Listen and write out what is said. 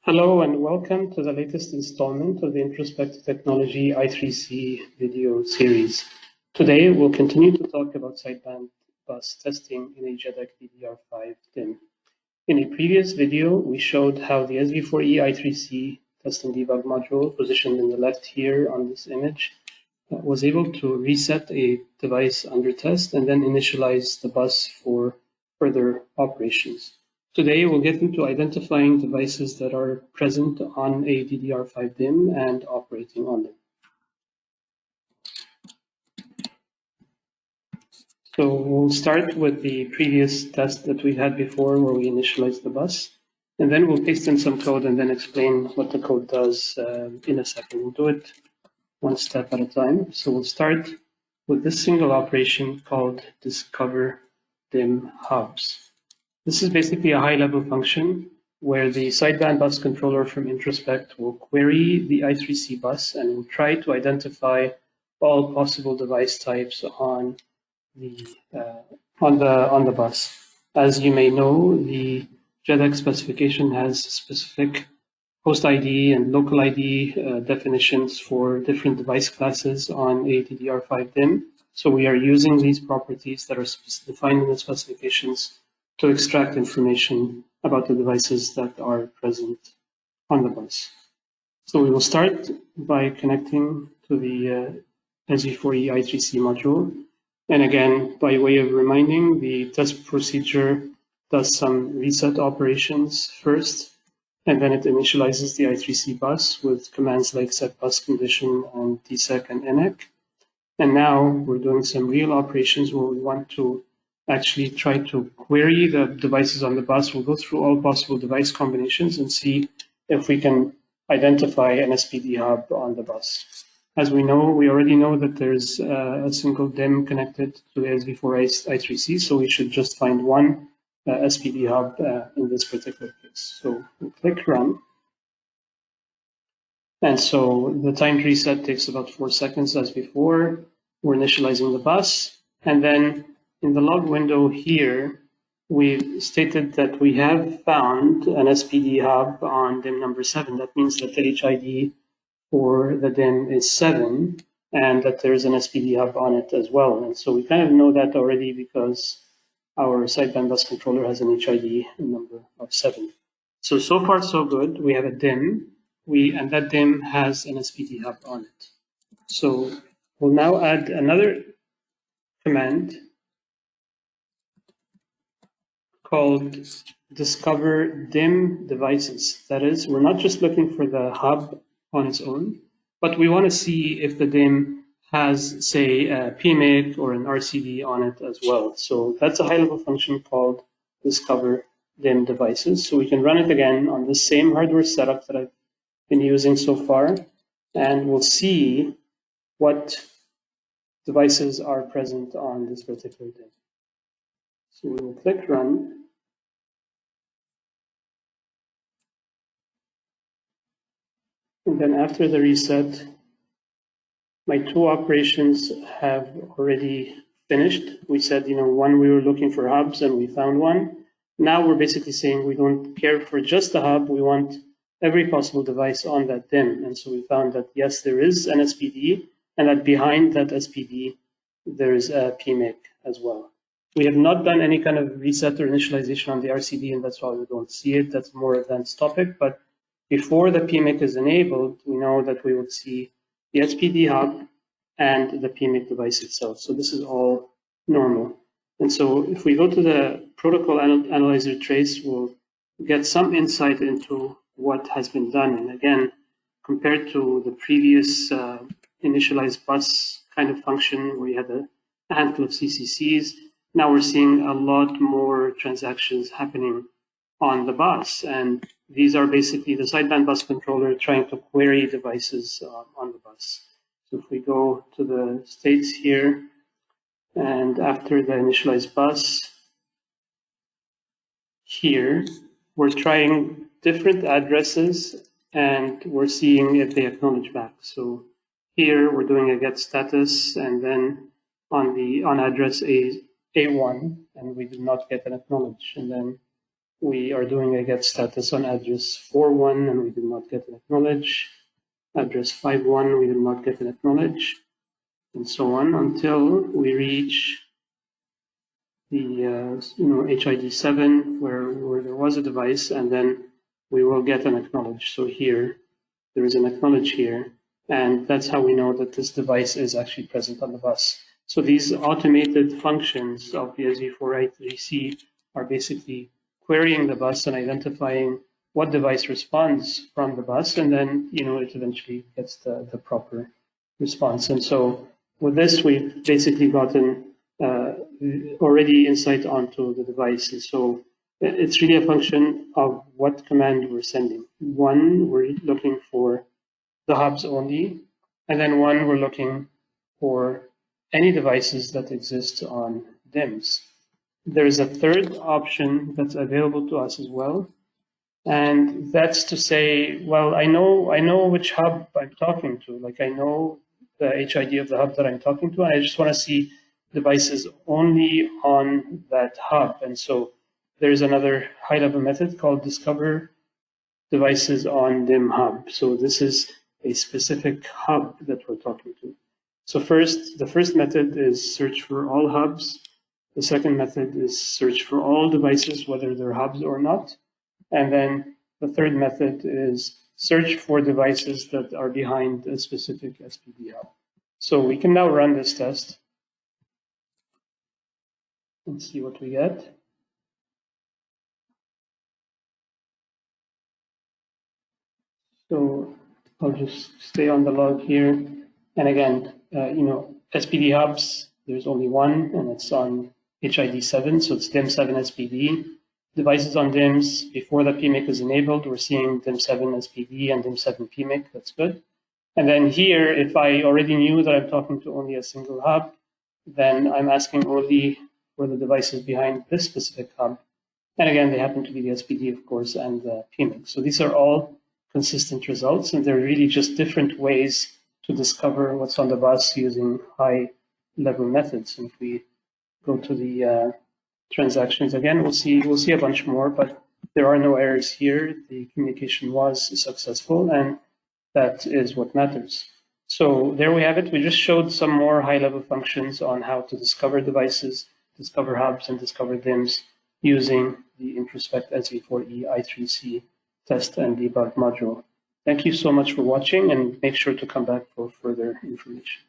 Hello and welcome to the latest installment of the Introspect Technology I3C video series. Today we'll continue to talk about sideband bus testing in a JEDEC DDR5 DIMM. In a previous video, we showed how the SV4E I3C test and debug module, positioned in the left here on this image, was able to reset a device under test and then initialize the bus for further operations. Today, we'll get into identifying devices that are present on a DDR5 DIMM and operating on them. So we'll start with the previous test that we had before where we initialized the bus, and then we'll paste in some code and then explain what the code does in a second. We'll do it one step at a time. So we'll start with this single operation called discover DIMM hubs. This is basically a high-level function where the sideband bus controller from Introspect will query the I3C bus and will try to identify all possible device types on the bus. As you may know, the JEDEC specification has specific host ID and local ID definitions for different device classes on a DDR5 DIMM. So we are using these properties that are defined in the specifications to extract information about the devices that are present on the bus. So we will start by connecting to the SV4E I3C module. And again, by way of reminding, the test procedure does some reset operations first, and then it initializes the I3C bus with commands like set bus condition and dsec and inec. And now we're doing some real operations where we want to actually try to query the devices on the bus. We'll go through all possible device combinations and see if we can identify an SPD hub on the bus. As we know, we already know that there's a single DIMM connected to the SV4 I3C, so we should just find one SPD hub in this particular case. So we'll click run. And so the timed reset takes about 4 seconds as before. We're initializing the bus, and then in the log window here, we've stated that we have found an SPD hub on DIMM number 7. That means that the HID for the DIMM is 7, and that there's an SPD hub on it as well. And so we kind of know that already because our sideband bus controller has an HID number of 7. So far so good. We have a DIMM, and that DIMM has an SPD hub on it. So we'll now add another command called discover DIMM devices. That is, we're not just looking for the hub on its own, but we want to see if the DIMM has, say, a PMIC or an RCD on it as well. So that's a high-level function called discover DIMM devices. So we can run it again on the same hardware setup that I've been using so far, and we'll see what devices are present on this particular DIMM. So we will click run. And then after the reset, my 2 operations have already finished. We said, one we were looking for hubs and we found one. Now we're basically saying we don't care for just the hub. We want every possible device on that DIMM. And so we found that, yes, there is an SPD, and that behind that SPD, there is a PMIC as well. We have not done any kind of reset or initialization on the RCD, and that's why we don't see it. That's a more advanced topic. But before the PMIC is enabled, we know that we would see the SPD hub and the PMIC device itself. So this is all normal. And so if we go to the protocol analyzer trace, we'll get some insight into what has been done. And again, compared to the previous initialized bus kind of function where you had a handful of CCCs, now we're seeing a lot more transactions happening on the bus. And these are basically the sideband bus controller trying to query devices on the bus. So if we go to the states here, and after the initialized bus, here, we're trying different addresses and we're seeing if they acknowledge back. So here we're doing a get status, and then on address A1, and we did not get an acknowledge. And then we are doing a get status on address 4.1 and we did not get an acknowledge. Address 5.1, we did not get an acknowledge, and so on until we reach the HID 7 where there was a device, and then we will get an acknowledge. So here, there is an acknowledge here, and that's how we know that this device is actually present on the bus. So these automated functions of the SV4i3C are basically querying the bus and identifying what device responds from the bus, and then it eventually gets the proper response. And so with this, we've basically gotten already insight onto the device. And so it's really a function of what command we're sending. One, we're looking for the hubs only, and then one, we're looking for any devices that exist on DIMMs. There is a third option that's available to us as well, and that's to say, well, I know which hub I'm talking to. Like I know the HID of the hub that I'm talking to, and I just want to see devices only on that hub. And so there's another high-level method called discover devices on DIMM hub. So this is a specific hub that we're talking to. So the first method is search for all hubs. The second method is search for all devices, whether they're hubs or not. And then the third method is search for devices that are behind a specific SPD hub. So we can now run this test and see what we get. So I'll just stay on the log here. And again, SPD hubs, there's only one, and it's on HID 7, so it's DIMM7 SPD. Devices on DIMMs, before the PMIC is enabled, we're seeing DIMM7 SPD and DIMM7 PMIC, that's good. And then here, if I already knew that I'm talking to only a single hub, then I'm asking only for the devices behind this specific hub. And again, they happen to be the SPD, of course, and the PMIC. So these are all consistent results, and they're really just different ways to discover what's on the bus using high-level methods. And if we go to the transactions again, we'll see a bunch more, but there are no errors here. The communication was successful, and that is what matters. So there we have it. We just showed some more high-level functions on how to discover devices, discover hubs, and discover DIMMs using the Introspect SV4E I3C test and debug module. Thank you so much for watching, and make sure to come back for further information.